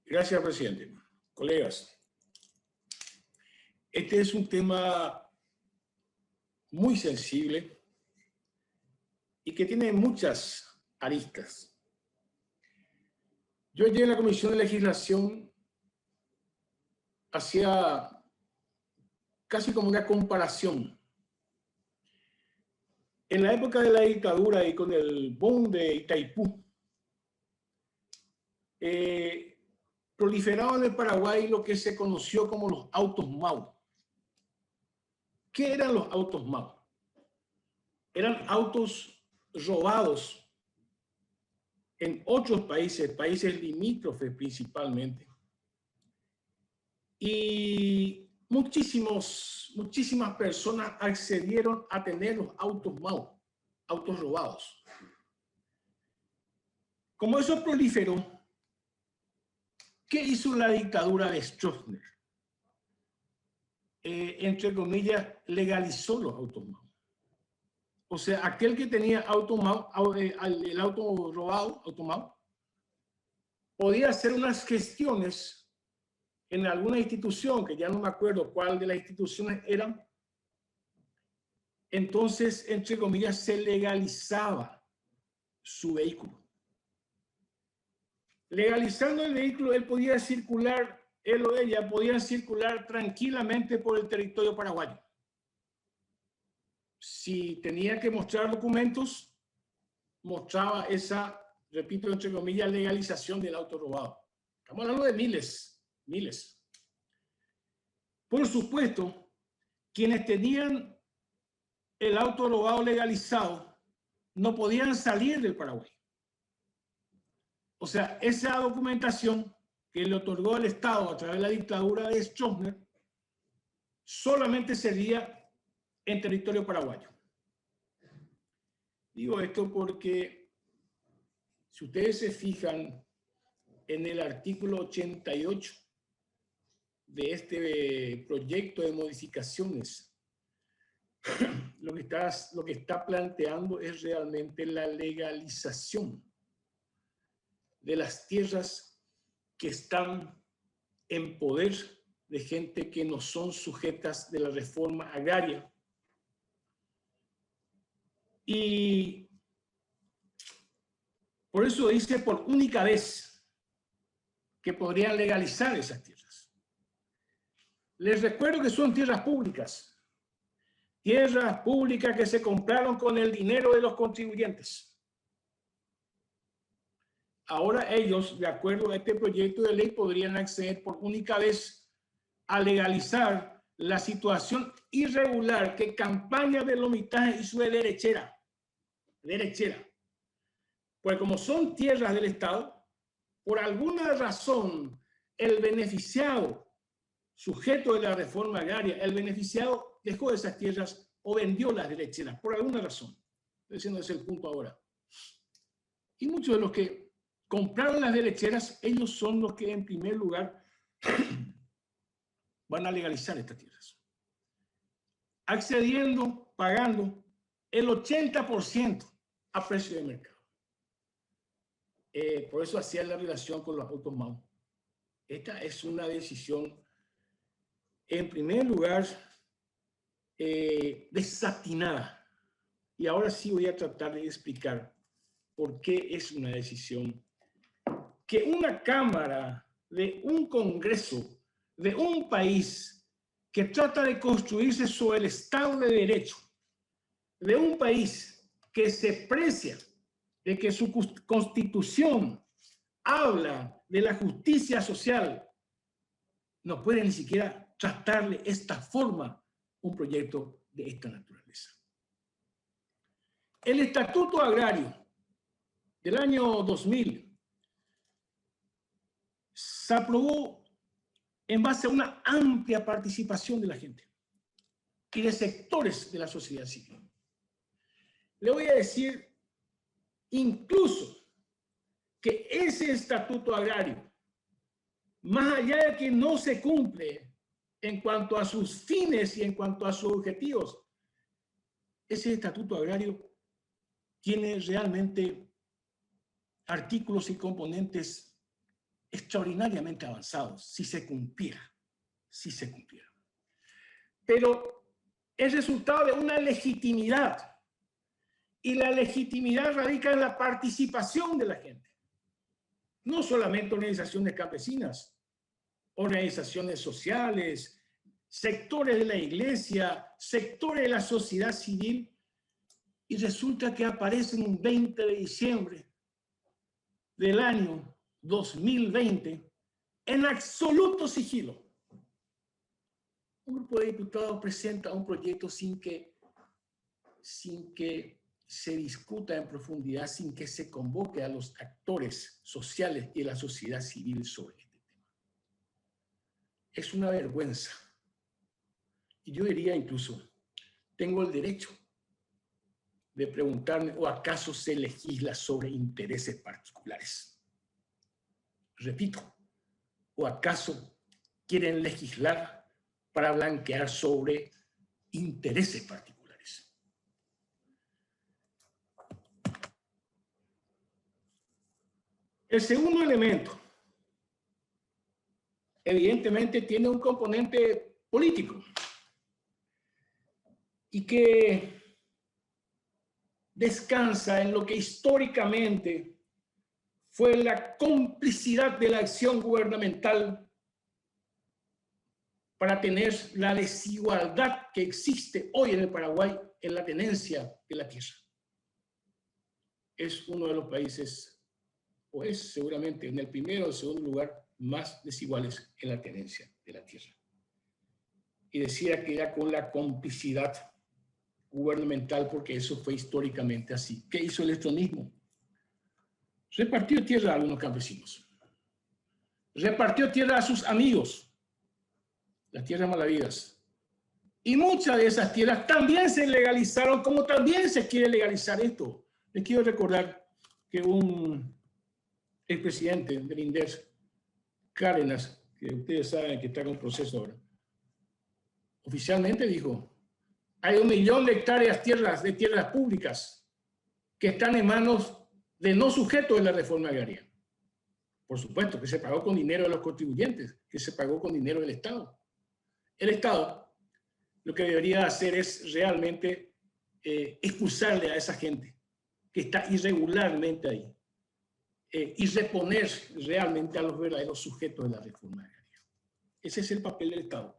Gracias, presidente. Colegas, este es un tema muy sensible y que tiene muchas aristas. Yo ayer en la Comisión de Legislación hacía casi como una comparación. En la época de la dictadura y con el boom de Itaipú, proliferaban en el Paraguay lo que se conoció como los autos MAU. ¿Qué eran los autos MAU? Eran autos robados en otros países, países limítrofes principalmente. Y muchísimas personas accedieron a tener los autos MAU, autos robados. Como eso proliferó, ¿qué hizo la dictadura de Stroessner? Entre comillas, legalizó los autos MAU. O sea, aquel que tenía auto MAU, el auto robado, auto MAU, podía hacer unas gestiones en alguna institución, que ya no me acuerdo cuál de las instituciones eran. Entonces, entre comillas, se legalizaba su vehículo. Legalizando el vehículo, él podía circular, él o ella podían circular tranquilamente por el territorio paraguayo. Si tenía que mostrar documentos, mostraba esa, repito, entre comillas, legalización del auto robado. Estamos hablando de miles. Por supuesto, quienes tenían el auto robado legalizado no podían salir del Paraguay. O sea, esa documentación que le otorgó el Estado a través de la dictadura de Stroessner solamente servía en territorio paraguayo. Digo esto porque si ustedes se fijan en el artículo 88 de este proyecto de modificaciones, lo que está planteando es realmente la legalización de las tierras que están en poder de gente que no son sujetas de la reforma agraria. Y por eso dice por única vez que podrían legalizar esas tierras. Les recuerdo que son tierras públicas que se compraron con el dinero de los contribuyentes. Ahora ellos, de acuerdo a este proyecto de ley, podrían acceder por única vez a legalizar la situación irregular que Campaña de Lomitaje hizo de derechera. Pues como son tierras del Estado, por alguna razón, el beneficiado, sujeto de la reforma agraria, el beneficiado dejó esas tierras o vendió las derecheras, por alguna razón. Ese no es el punto ahora. Y muchos de los que compraron las derecheras, ellos son los que en primer lugar van a legalizar estas tierras. Accediendo, pagando el 80% a precio de mercado. Por eso hacía la relación con los autos MAU. Esta es una decisión, en primer lugar, desatinada. Y ahora sí voy a tratar de explicar por qué es una decisión que una Cámara de un Congreso de un país que trata de construirse sobre el Estado de Derecho, de un país que se precia de que su constitución habla de la justicia social, no puede ni siquiera tratarle esta forma un proyecto de esta naturaleza. El Estatuto Agrario del año 2000 se aprobó en base a una amplia participación de la gente y de sectores de la sociedad civil. Le voy a decir incluso que ese estatuto agrario, más allá de que no se cumple en cuanto a sus fines y en cuanto a sus objetivos, ese estatuto agrario tiene realmente artículos y componentes extraordinariamente avanzados si se cumpliera, si se cumpliera. Pero es resultado de una legitimidad, y la legitimidad radica en la participación de la gente. No solamente organizaciones campesinas, organizaciones sociales, sectores de la iglesia, sectores de la sociedad civil, y resulta que aparecen un 20 de diciembre del año 2020 en absoluto sigilo. Un grupo de diputados presenta un proyecto sin que se discuta en profundidad, sin que se convoque a los actores sociales y a la sociedad civil sobre este tema. Es una vergüenza. Y yo diría incluso, tengo el derecho de preguntarme, ¿o acaso se legisla sobre intereses particulares? Repito, ¿o acaso quieren legislar para blanquear sobre intereses particulares? El segundo elemento, evidentemente, tiene un componente político y que descansa en lo que históricamente fue la complicidad de la acción gubernamental para tener la desigualdad que existe hoy en el Paraguay en la tenencia de la tierra. Es uno de los países, o es seguramente en el primero o segundo lugar, más desiguales en la tenencia de la tierra. Y decía que era con la complicidad gubernamental, porque eso fue históricamente así. ¿Qué hizo el estronismo? Repartió tierra a algunos campesinos. Repartió tierra a sus amigos, las tierras malavidas. Y muchas de esas tierras también se legalizaron, como también se quiere legalizar esto. Les quiero recordar que un expresidente del INDER, Cárdenas, que ustedes saben que está con proceso ahora, oficialmente dijo: hay 1 millón de hectáreas de tierras públicas que están en manos de no sujetos de la reforma agraria. Por supuesto que se pagó con dinero de los contribuyentes, que se pagó con dinero del Estado. El Estado lo que debería hacer es realmente expulsarle a esa gente que está irregularmente ahí y reponer realmente a los verdaderos sujetos de la reforma agraria. Ese es el papel del Estado.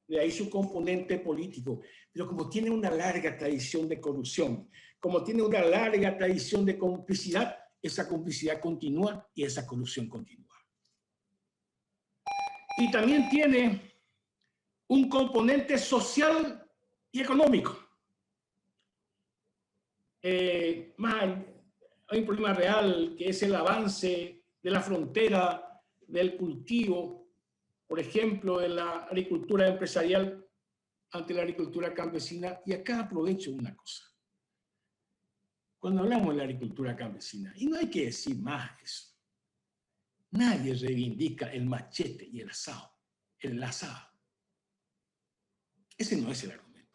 De ahí su componente político. Pero como tiene una larga tradición de corrupción, como tiene una larga tradición de complicidad, esa complicidad continúa y esa corrupción continúa. Y también tiene un componente social y económico. Hay un problema real, que es el avance de la frontera del cultivo, por ejemplo, de la agricultura empresarial ante la agricultura campesina. Y acá aprovecho una cosa. Cuando hablamos de la agricultura campesina, y no hay que decir más eso, nadie reivindica el machete y el asado, el asado. Ese no es el argumento.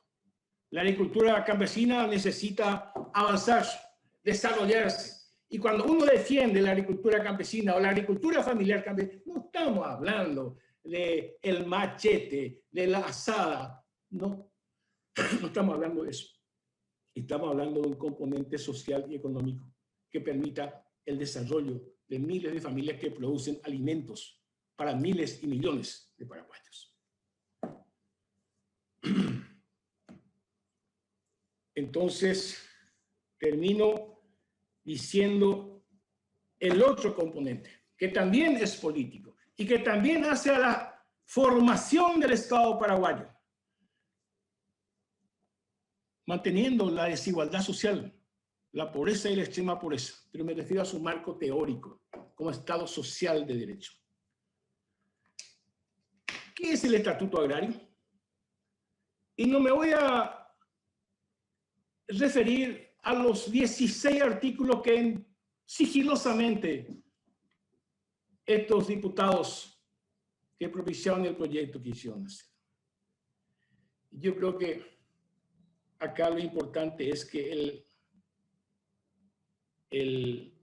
La agricultura campesina necesita avanzar, desarrollarse. Y cuando uno defiende la agricultura campesina o la agricultura familiar campesina, no estamos hablando del machete, de la asada, no, no estamos hablando de eso. Estamos hablando de un componente social y económico que permita el desarrollo de miles de familias que producen alimentos para miles y millones de paraguayos. Entonces, termino diciendo el otro componente, que también es político y que también hace a la formación del Estado paraguayo, manteniendo la desigualdad social, la pobreza y la extrema pobreza, pero me refiero a su marco teórico, como Estado social de derecho. ¿Qué es el Estatuto Agrario? Y no me voy a referir a los 16 artículos que sigilosamente estos diputados que propiciaron el proyecto quisieron hacer. Yo creo que acá lo importante es que el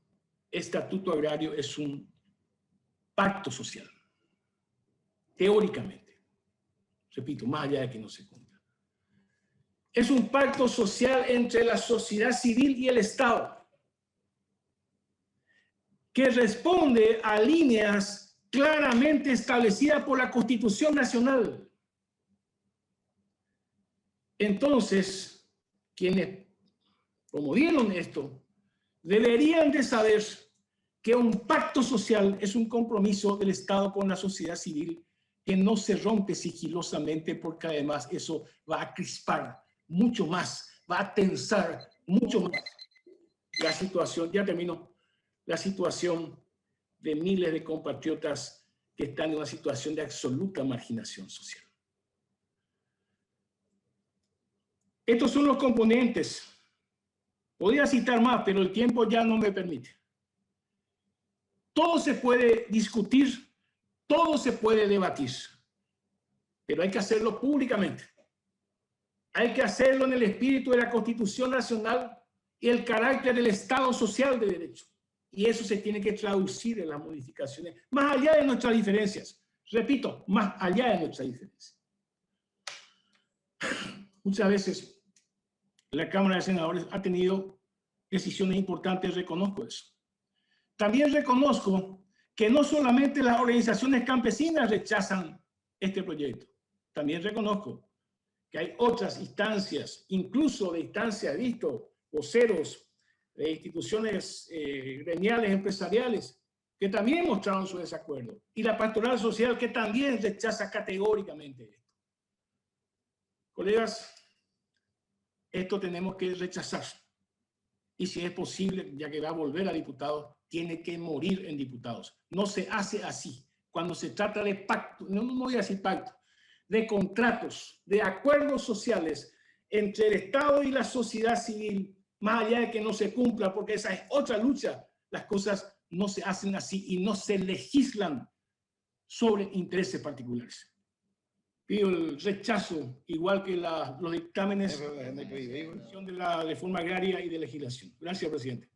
Estatuto Agrario es un pacto social. Teóricamente. Repito, más allá de que no se cumpla. Es un pacto social entre la sociedad civil y el Estado, que responde a líneas claramente establecidas por la Constitución Nacional. Entonces, quienes promovieron esto deberían de saber que un pacto social es un compromiso del Estado con la sociedad civil que no se rompe sigilosamente, porque además eso va a crispar mucho más, va a tensar mucho más la situación, ya termino, la situación de miles de compatriotas que están en una situación de absoluta marginación social. Estos son los componentes. Podría citar más, pero el tiempo ya no me permite. Todo se puede discutir, todo se puede debatir, pero hay que hacerlo públicamente. Hay que hacerlo en el espíritu de la Constitución Nacional y el carácter del Estado social de derecho. Y eso se tiene que traducir en las modificaciones, más allá de nuestras diferencias. Repito, más allá de nuestras diferencias. Muchas veces la Cámara de Senadores ha tenido decisiones importantes, reconozco eso. También reconozco que no solamente las organizaciones campesinas rechazan este proyecto, también reconozco que hay otras instancias, incluso de instancias, he visto voceros de instituciones gremiales, empresariales, que también mostraron su desacuerdo, y la pastoral social que también rechaza categóricamente esto. Colegas, esto tenemos que rechazar. Y si es posible, ya que va a volver a diputados, tiene que morir en diputados. No se hace así. Cuando se trata de pacto, no voy a decir pacto, de contratos, de acuerdos sociales entre el Estado y la sociedad civil, más allá de que no se cumpla, porque esa es otra lucha, las cosas no se hacen así y no se legislan sobre intereses particulares. Pido el rechazo, igual que los dictámenes de la reforma agraria y de legislación. Gracias, presidente.